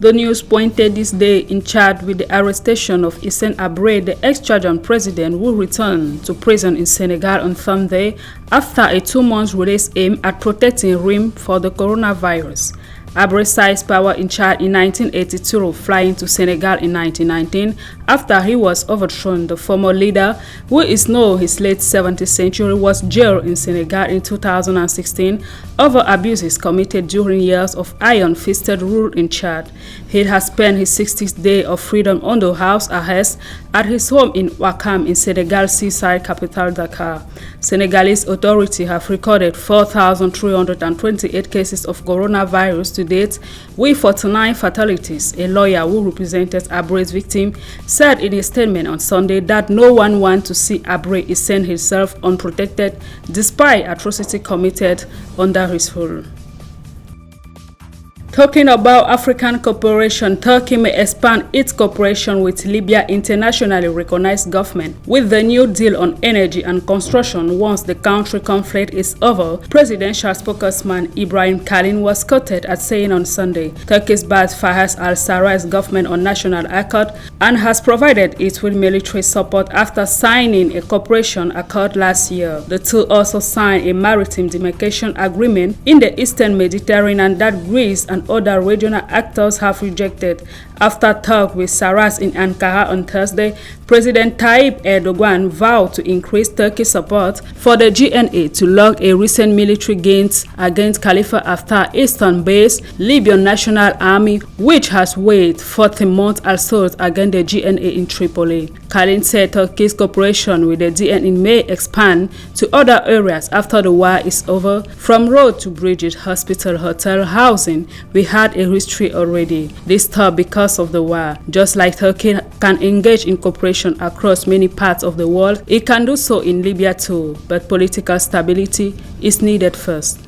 The news pointed this day in Chad with the arrestation of Hissene Habre, the ex-Tchadian president, who returned to prison in Senegal on Sunday after a 2-month release aimed at protecting him from the coronavirus. Habre seized power in Chad in 1982, flying to Senegal in 1919 after he was overthrown. The former leader, who is now his late 70th century, was jailed in Senegal in 2016 over abuses committed during years of iron-fisted rule in Chad. He has spent his 60th day of freedom under house arrest at his home in Ouakam in Senegal's seaside capital Dakar. Senegalese authorities have recorded 4,328 cases of coronavirus to date, with 49 fatalities. A lawyer who represented Habre's victim said in a statement on Sunday that no one wants to see Habre Hissene himself unprotected despite atrocity committed under his rule. Talking about African cooperation, Turkey may expand its cooperation with Libya's internationally recognized government with the new deal on energy and construction once the country conflict is over, presidential spokesman Ibrahim Kalin was quoted as saying on Sunday. Turkey's backed Fayez al-Sarraj's government on national accord and has provided it with military support after signing a cooperation accord last year. The two also signed a maritime demarcation agreement in the Eastern Mediterranean that Greece and other regional actors have rejected. After talk with Sarraj in Ankara on Thursday, President Tayyip Erdogan vowed to increase Turkey's support for the GNA to log a recent military gains against Khalifa Haftar's eastern-based Libyan National Army, which has waged 40-month assault against the GNA in Tripoli. Kalin said Turkey's cooperation with the GNA may expand to other areas after the war is over, from road to bridges, hospital, hotel, housing. We had a history already. This stopped because of the war. Just like Turkey can engage in cooperation across many parts of the world, it can do so in Libya too, but political stability is needed first.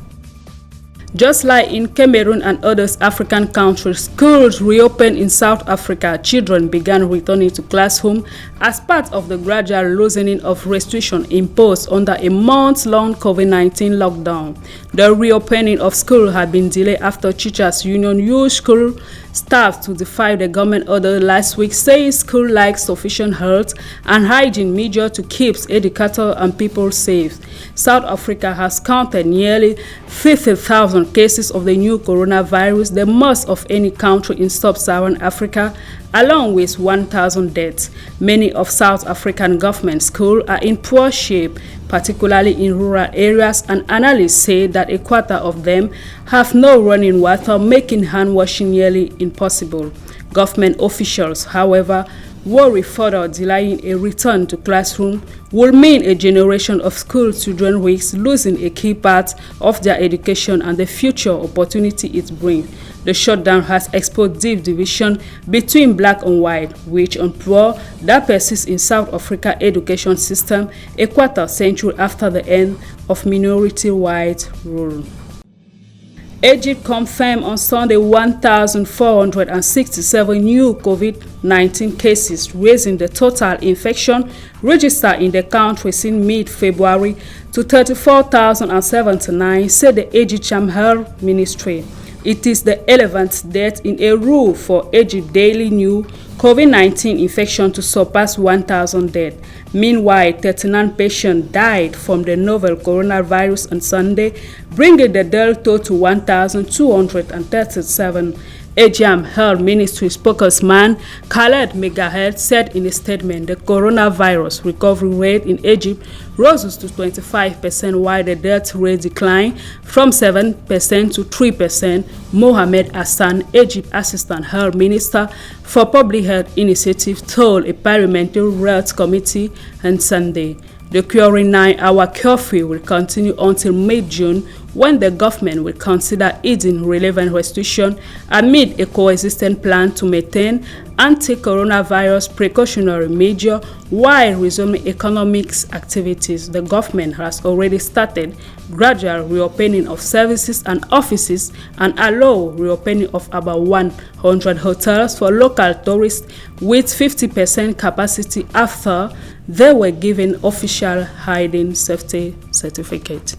Just like in Cameroon and other African countries, schools reopened in South Africa. Children began returning to classrooms as part of the gradual loosening of restrictions imposed under a month-long COVID-19 lockdown. The reopening of schools had been delayed after teachers' union used school staff to defy the government order last week, saying schools lack sufficient health and hygiene measures to keep educators and people safe. South Africa has counted nearly 50,000 cases of the new coronavirus, the most of any country in sub-Saharan Africa, along with 1,000 deaths. Many of South African government schools are in poor shape, particularly in rural areas, and analysts say that a quarter of them have no running water, making hand washing nearly impossible. Government officials, however, worry further delaying a return to classroom will mean a generation of school children risks losing a key part of their education and the future opportunity it brings. The shutdown has exposed deep division between black and white, rich and poor, that persists in South Africa's education system a quarter century after the end of minority white rule. Egypt confirmed on Sunday 1,467 new COVID-19 cases, raising the total infection registered in the country since mid-February to 34,079, said the Egyptian Health Ministry. It is the 11th death in a row for Egypt's daily new COVID-19 infection to surpass 1,000 deaths. Meanwhile, 39 patients died from the novel coronavirus on Sunday, bringing the death toll to 1,237. Egyptian Health Ministry spokesman Khaled Megahed said in a statement the coronavirus recovery rate in Egypt rose to 25%, while the death rate declined from 7% to 3%. Mohamed Hassan, Egypt Assistant Health Minister for Public Health Initiative, told a parliamentary health committee on Sunday. The current 9-hour curfew will continue until mid-June, when the government will consider easing relevant restrictions amid a coexistent plan to maintain anti-coronavirus precautionary measures while resuming economic activities. The government has already started gradual reopening of services and offices and allow reopening of about 100 hotels for local tourists with 50% capacity after they were given official hiding safety certificate.